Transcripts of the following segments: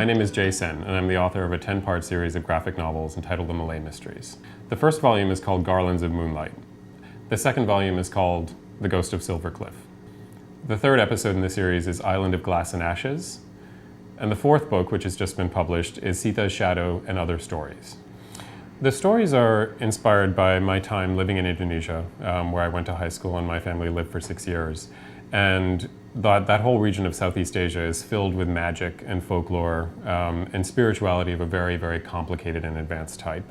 My name is Jai Sen, and I'm the author of a 10-part series of graphic novels entitled The Malay Mysteries. The first volume is called Garlands of Moonlight. The second volume is called The Ghost of Silver Cliff. The third episode in the series is Island of Glass and Ashes. And the fourth book, which has just been published, is Sita's Shadow and Other Stories. The stories are inspired by my time living in Indonesia, where I went to high school and my family lived for 6 years. And that whole region of Southeast Asia is filled with magic and folklore and spirituality of a very, very complicated and advanced type.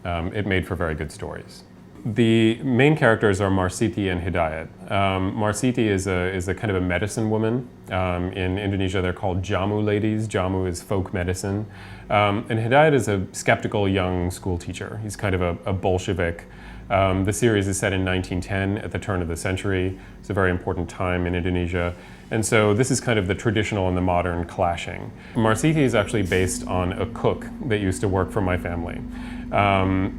It made for very good stories. The main characters are Marsiti and Hidayat. Marsiti is a kind of a medicine woman. In Indonesia, they're called jamu ladies. Jamu is folk medicine. And Hidayat is a skeptical young school teacher. He's kind of a Bolshevik. The series is set in 1910 at the turn of the century. It's a very important time in Indonesia. And so this is kind of the traditional and the modern clashing. Marsiti is actually based on a cook that used to work for my family.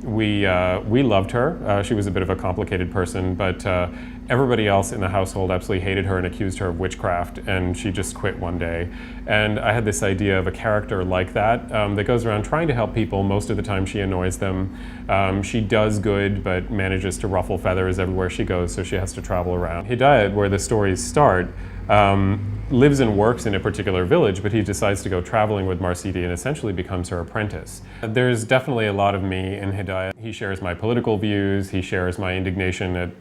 We loved her. She was a bit of a complicated person, but everybody else in the household absolutely hated her and accused her of witchcraft, and she just quit one day. And I had this idea of a character like that that goes around trying to help people. Most of the time she annoys them. She does good, but manages to ruffle feathers everywhere she goes, so she has to travel around. Hidayat, where the stories start, lives and works in a particular village, but he decides to go traveling with Marsiti and essentially becomes her apprentice. There's definitely a lot of me in Hidayat. He shares my political views, he shares my indignation at,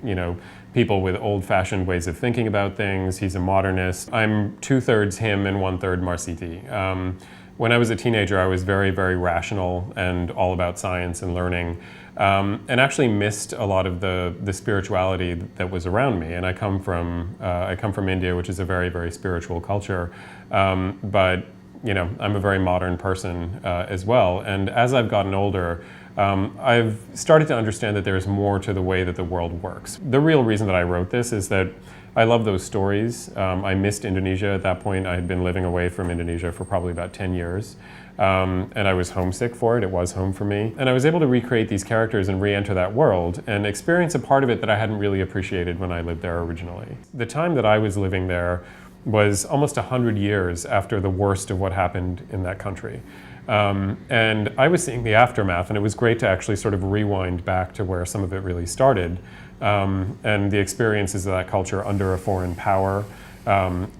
people with old-fashioned ways of thinking about things. He's a modernist. I'm 2/3 him and 1/3 Marsiti. When I was a teenager, I was very, very rational and all about science and learning, and actually missed a lot of the spirituality that was around me. And I come from India, which is a very, very spiritual culture, but I'm a very modern person as well. And as I've gotten older, I've started to understand that there's more to the way that the world works. The real reason that I wrote this is that I love those stories. I missed Indonesia at that point. I had been living away from Indonesia for probably about 10 years. And I was homesick for it. It was home for me. And I was able to recreate these characters and re-enter that world and experience a part of it that I hadn't really appreciated when I lived there originally. The time that I was living there was almost 100 years after the worst of what happened in that country. And I was seeing the aftermath, and it was great to actually sort of rewind back to where some of it really started, and the experiences of that culture under a foreign power,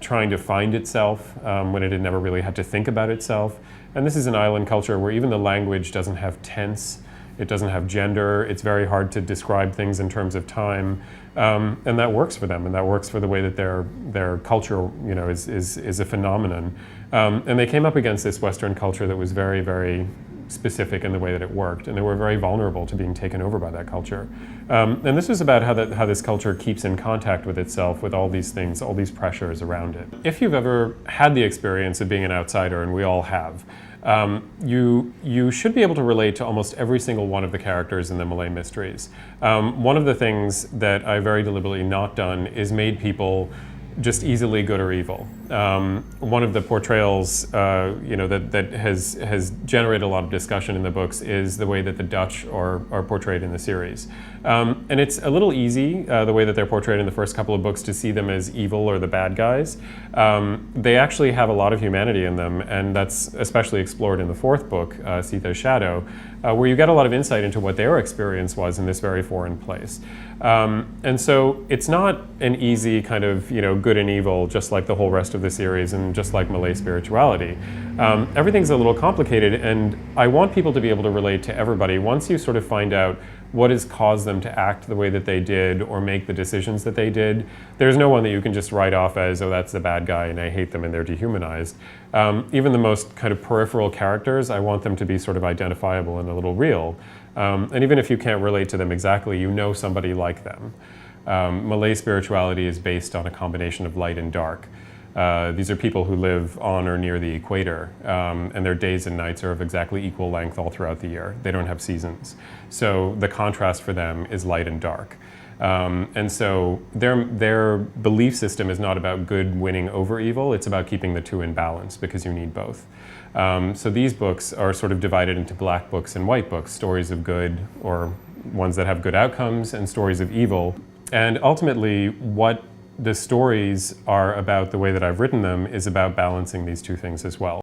trying to find itself when it had never really had to think about itself. And this is an island culture where even the language doesn't have tense, it doesn't have gender, it's very hard to describe things in terms of time, and that works for them, and that works for the way that their culture is a phenomenon. And they came up against this Western culture that was very, very specific in the way that it worked, and they were very vulnerable to being taken over by that culture. And this was about how this culture keeps in contact with itself, with all these things, all these pressures around it. If you've ever had the experience of being an outsider, and we all have, you should be able to relate to almost every single one of the characters in the Malay Mysteries. One of the things that I very deliberately not done is made people just easily good or evil. One of the portrayals that has generated a lot of discussion in the books is the way that the Dutch are portrayed in the series. And it's a little easy, the way that they're portrayed in the first couple of books, to see them as evil or the bad guys. They actually have a lot of humanity in them, and that's especially explored in the fourth book, Sita's Shadow, where you get a lot of insight into what their experience was in this very foreign place. And so it's not an easy kind of, good and evil, just like the whole rest of the series and just like Malay spirituality. Everything's a little complicated, and I want people to be able to relate to everybody. Once you sort of find out what has caused them to act the way that they did or make the decisions that they did, there's no one that you can just write off as, oh, that's the bad guy and I hate them and they're dehumanized. Even the most kind of peripheral characters, I want them to be sort of identifiable and a little real. And even if you can't relate to them exactly, you know somebody like them. Malay spirituality is based on a combination of light and dark. These are people who live on or near the equator, and their days and nights are of exactly equal length all throughout the year. They don't have seasons. So the contrast for them is light and dark. And so their belief system is not about good winning over evil, it's about keeping the two in balance, because you need both. So these books are sort of divided into black books and white books, stories of good, or ones that have good outcomes, and stories of evil. And ultimately, what the stories are about, the way that I've written them, is about balancing these two things as well.